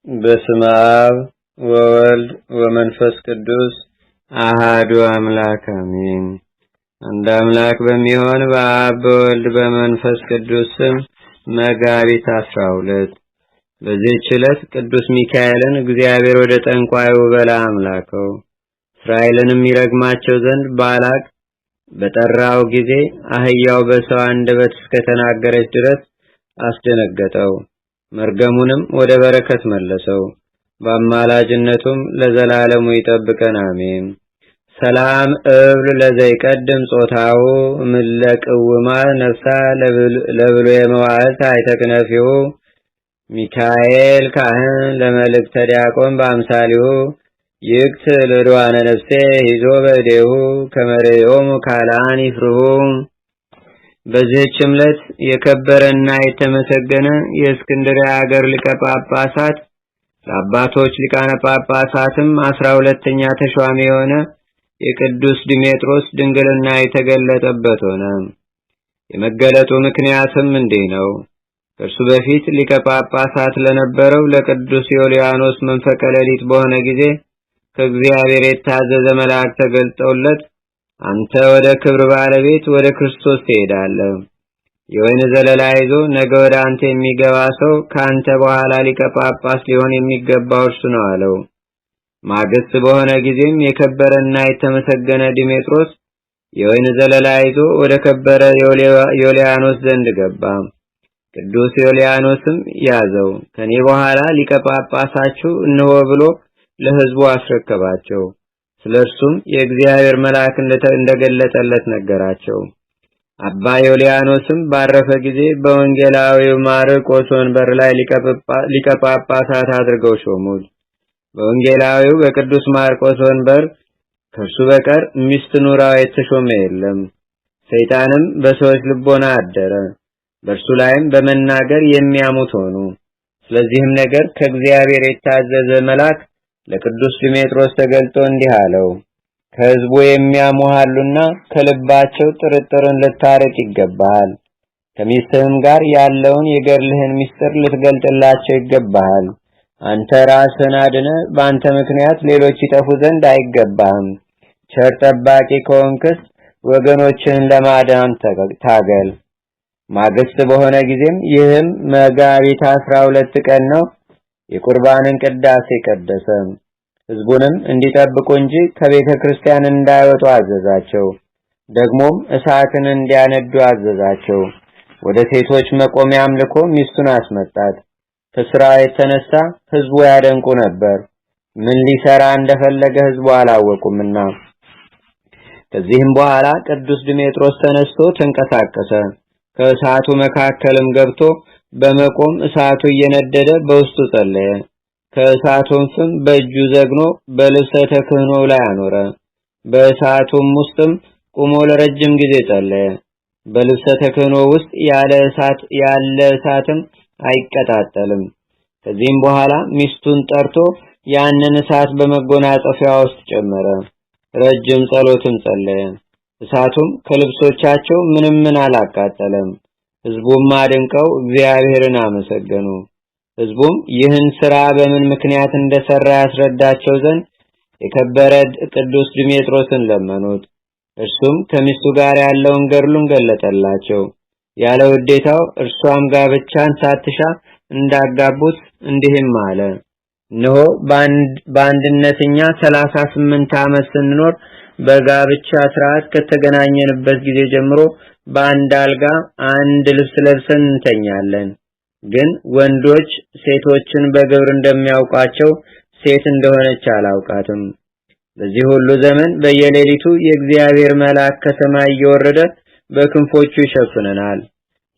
በስመ አብ ወወልድ ወመንፈስ ቅዱስ አሐዱ አምላክ አሜን። አንድ አምላክ በሚሆን በአብ በወልድ በመንፈስ ቅዱስ ስም መጋቢት 12 በዚህች ዕለት ቅዱስ ሚካኤልን እግዚአብሔር ወደ ጠንቋዩ በለዓም ላከው። እስራኤልንም ይረግማቸው ዘንድ ባላቅ በጠራው ጊዜ አህያው በሰው አንደበት እስከተናገረች ድረስ አስደነገጠው። መርገሙንም ወደ በረከት መለሰው። በአማላጅነቱም ለዘላለሙ ይጠብቀን አሜን። ሰላም እብል ለዘይቀድም ጾታው ምለቅውማ ነፍሳ ለብሎ የመዋዕት አይተክነፊሁ ሚካኤል ካህን ለመልእክተ ዲያቆን በአምሳሊሁ ይክት ለድዋነ ነፍሴ ይዞ በዴሁ ከመሬዮም ካላን ይፍርሁ። በዚህችም ዕለት የከበረና የተመሰገነ የእስክንድርያ ሀገር ሊቀ ጳጳሳት ለአባቶች ሊቃነ ጳጳሳትም 12ኛ ተሿሚ የሆነ የቅዱስ ዲሜጥሮስ ድንግልና የተገለጠበት ሆነ። የመገለጡ ምክንያትም እንዲህ ነው። ከእርሱ በፊት ሊቀ ጳጳሳት ለነበረው ለቅዱስ ዮልያኖስ መንፈቀ ሌሊት በሆነ ጊዜ ከእግዚአብሔር የታዘዘ መልአክ ተገልጦለት አንተ ወደ ክብር ባለቤት ወደ ክርስቶስ ትሄዳለህ። የወይን ዘለላ ይዞ ነገ ወደ አንተ የሚገባ ሰው ካንተ በኋላ ሊቀ ጳጳስ ሊሆን የሚገባው እርሱ ነው አለው። ማግስት በሆነ ጊዜም የከበረና የተመሰገነ ዲሜጥሮስ የወይን ዘለላ ይዞ ወደ ከበረ ዮልያኖስ ዘንድ ገባ። ቅዱስ ዮልያኖስም ያዘው፣ ከኔ በኋላ ሊቀ ጳጳሳችሁ እንሆ ብሎ ለሕዝቡ አስረከባቸው። ስለርሱም የእግዚአብሔር መልአክ እንደገለጠለት ነገራቸው። አባ ዮልያኖስም ባረፈ ጊዜ በወንጌላዊው ማርቆስ ወንበር ላይ ሊቀ ጳጳሳት አድርገው ሾሙት። በወንጌላዊው በቅዱስ ማርቆስ ወንበር ከእርሱ በቀር ሚስት ኑራው የተሾመ የለም። ሰይጣንም በሰዎች ልቦና አደረ፣ በእርሱ ላይም በመናገር የሚያሙት ሆኑ። ስለዚህም ነገር ከእግዚአብሔር የታዘዘ መልአክ ለቅዱስ ዲሜጥሮስ ተገልጦ እንዲህ አለው፣ ከሕዝቡ የሚያሙሃሉና ከልባቸው ጥርጥርን ልታርቅ ይገባሃል። ከሚስትህም ጋር ያለውን የገድልህን ምስጢር ልትገልጥላቸው ይገባሃል። አንተ ራስህን አድነ፣ በአንተ ምክንያት ሌሎች ይጠፉ ዘንድ አይገባህም። ቸር ጠባቂ ከሆንክስ ወገኖችህን ለማዳን ታገል። ማግስት በሆነ ጊዜም ይህም መጋቢት 12 ቀን ነው፣ የቁርባንን ቅዳሴ ቀደሰ። ሕዝቡንም እንዲጠብቁ እንጂ ከቤተ ክርስቲያን እንዳይወጡ አዘዛቸው። ደግሞም እሳትን እንዲያነዱ አዘዛቸው። ወደ ሴቶች መቆሚያም ልኮ ሚስቱን አስመጣት። ከሥራ የተነሳ ሕዝቡ ያደንቁ ነበር፣ ምን ሊሰራ እንደፈለገ ሕዝቡ አላወቁምና። ከዚህም በኋላ ቅዱስ ዲሜጥሮስ ተነስቶ ተንቀሳቀሰ። ከእሳቱ መካከልም ገብቶ በመቆም እሳቱ እየነደደ በውስጡ ጸለየ። ከእሳቱም ፍም በእጁ ዘግኖ በልብሰ ተክህኖው ላይ አኖረ። በእሳቱም ውስጥም ቆሞ ለረጅም ጊዜ ጸለየ። በልብሰ ተክህኖ ውስጥ ያለ እሳትም አይቀጣጠልም። ከዚህም በኋላ ሚስቱን ጠርቶ ያንን እሳት በመጎናጸፊያ ውስጥ ጨመረ። ረጅም ጸሎትም ጸለየ። እሳቱም ከልብሶቻቸው ምንም አላቃጠለም። ሕዝቡም አድንቀው እግዚአብሔርን አመሰገኑ። ሕዝቡም ይህን ሥራ በምን ምክንያት እንደሰራ ያስረዳቸው ዘንድ የከበረ ቅዱስ ዲሜጥሮስን ለመኑት። እርሱም ከሚስቱ ጋር ያለውን ገድሉን ገለጠላቸው። ያለ ውዴታው እርሷም ጋብቻን ሳትሻ እንዳጋቡት እንዲህም አለ። እነሆ በአንድነትኛ 38 ዓመት ስንኖር በጋብቻ ሥርዓት ከተገናኘንበት ጊዜ ጀምሮ በአንድ አልጋ አንድ ልብስ ለብሰን እንተኛለን። ግን ወንዶች ሴቶችን በግብር እንደሚያውቋቸው ሴት እንደሆነች አላውቃትም። በዚህ ሁሉ ዘመን በየሌሊቱ የእግዚአብሔር መልአክ ከሰማይ እየወረደ በክንፎቹ ይሸፍነናል።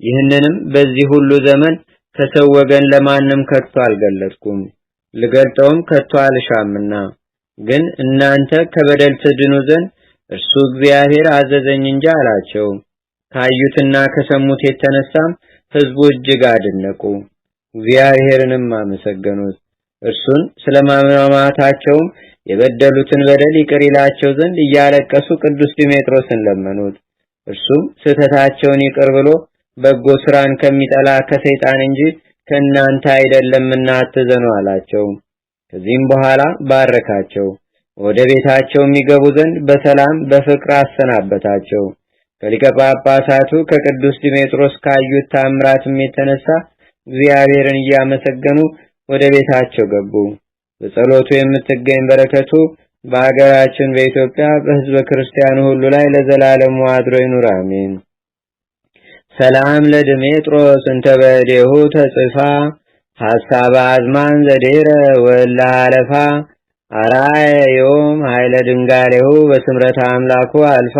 ይህንንም በዚህ ሁሉ ዘመን ከሰው ወገን ለማንም ከቶ አልገለጥኩም፣ ልገልጠውም ከቶ አልሻምና። ግን እናንተ ከበደል ትድኑ ዘንድ እርሱ እግዚአብሔር አዘዘኝ እንጂ አላቸው። ካዩትና ከሰሙት የተነሳም ሕዝቡ እጅግ አደነቁ፣ እግዚአብሔርንም አመሰገኑት። እርሱን ስለማማታቸውም የበደሉትን በደል ይቅር ይላቸው ዘንድ እያለቀሱ ቅዱስ ዲሜጥሮስን ለመኑት። እርሱም ስህተታቸውን ይቅር ብሎ በጎ ስራን ከሚጠላ ከሰይጣን እንጂ ከእናንተ አይደለምና አትዘኑ አላቸው። ከዚህም በኋላ ባረካቸው። ወደ ቤታቸው የሚገቡ ዘንድ በሰላም በፍቅር አሰናበታቸው። ከሊቀ ጳጳሳቱ ከቅዱስ ዲሜጥሮስ ካዩት ታምራትም የተነሳ እግዚአብሔርን እያመሰገኑ ወደ ቤታቸው ገቡ። በጸሎቱ የምትገኝ በረከቱ በአገራችን በኢትዮጵያ በሕዝበ ክርስቲያኑ ሁሉ ላይ ለዘላለሙ አድሮ ይኑር፣ አሜን። ሰላም ለዲሜጥሮስ እንተ በእዴሁ ተጽፋ ሐሳበ አዝማን ዘዴረ ወላ አለፋ አራየ ዮም ኃይለ ድንጋሌሁ በስምረተ አምላኩ አልፋ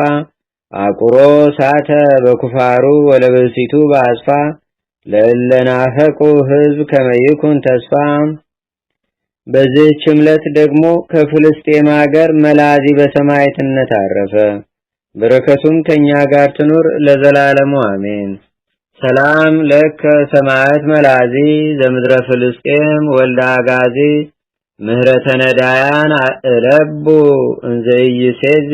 አቁሮ ሳተ በኩፋሩ ወለብሲቱ በአስፋ ለለናፈቁ ሕዝብ ከመይኩን ተስፋ። በዚህች ዕለት ደግሞ ከፍልስጤም ሀገር መላዚ በሰማዕትነት አረፈ። በረከቱም ከኛ ጋር ትኑር ለዘላለሙ አሜን። ሰላም ለከ ሰማዕት መላዚ ዘምድረ ፍልስጤም ወልደ አጋዚ ምህረተ ነዳያን እለቡ እንዘይሴዚ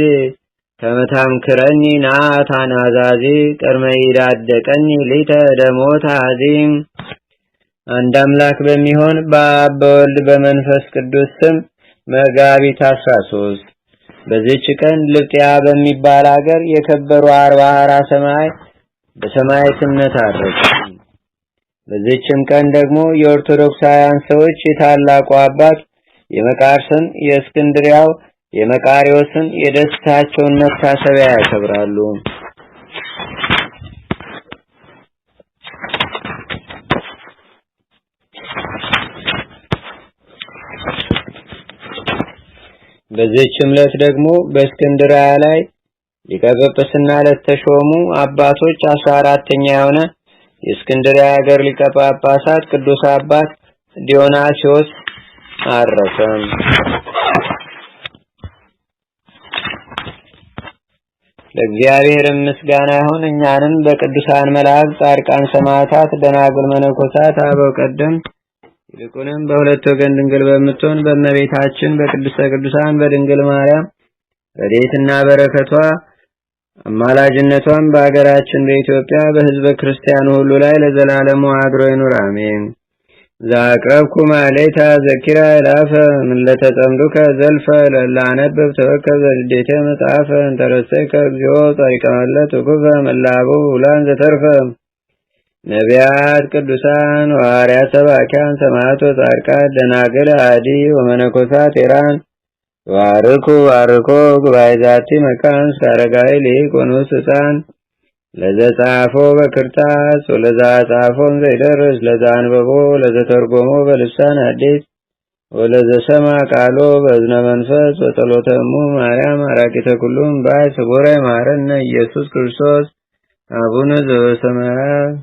ከመታምክረኒ ናታናዛዚ ቅድመ ይዳደቀኒ ሊተ ደሞታ አዚም። አንድ አምላክ በሚሆን በአብ በወልድ በመንፈስ ቅዱስ ስም መጋቢት 13 በዚህች ቀን ልጥያ በሚባል ሀገር የከበሩ 40 ሰማዕታት በሰማዕትነት አረፉ። በዚህችም ቀን ደግሞ የኦርቶዶክሳውያን ሰዎች የታላቁ አባት የመቃርስን የእስክንድሪያው የመቃሪዎስን የደስታቸውን መታሰቢያ ያከብራሉ። በዚህችም ዕለት ደግሞ በእስክንድርያ ላይ ሊቀ ጵጵስና ለተሾሙ አባቶች 14ኛ የሆነ የእስክንድርያ ሀገር ሊቀ ጳጳሳት ቅዱስ አባት ዲዮናስዮስ አረፈ። ለእግዚአብሔር ምስጋና ይሁን። እኛንም በቅዱሳን መላእክት፣ ጻድቃን፣ ሰማዕታት፣ ደናግል፣ መነኮሳት፣ አበው ቀደምት ይልቁንም በሁለት ወገን ድንግል በምትሆን በእመቤታችን በቅድስተ ቅዱሳን በድንግል ማርያም ረድኤትና በረከቷ አማላጅነቷም በአገራችን በኢትዮጵያ በሕዝበ ክርስቲያኑ ሁሉ ላይ ለዘላለሙ አድሮ ይኑር፣ አሜን። ዛቅረብኩ ማሌታ ዘኪራ ይላፈ ምን ለተጠምዱከ ዘልፈ ለላነብብ ተወከብ ዘልዴተ መጽሐፈ እንተረሰይከ እግዚኦ ጻድቀ መለት ውኩፈ መላቡ ውላን ዘተርፈ ነቢያት፣ ቅዱሳን፣ ሐዋርያት፣ ሰባኪያን፣ ሰማዕታት፣ ጻድቃን፣ ደናግል፣ አዲ ወመነኮሳት ሄራን ባርኩ ባርኮ ጉባኤ ዛቲ መካን ሳረጋይ ሊቅ ወንዑስ ሕፃን ለዘጻፎ በክርታስ ወለዛ ጻፎን ዘይደርስ ለዛ አንበቦ ለዘተርጎሞ በልሳን አዲስ ወለዘሰማ ቃሎ በእዝነ መንፈስ ወጸሎተሙ ማርያም አራቂተ ኩሉም ባይ ስቡረ ማረነ ኢየሱስ ክርስቶስ አቡነ ዘበሰማያት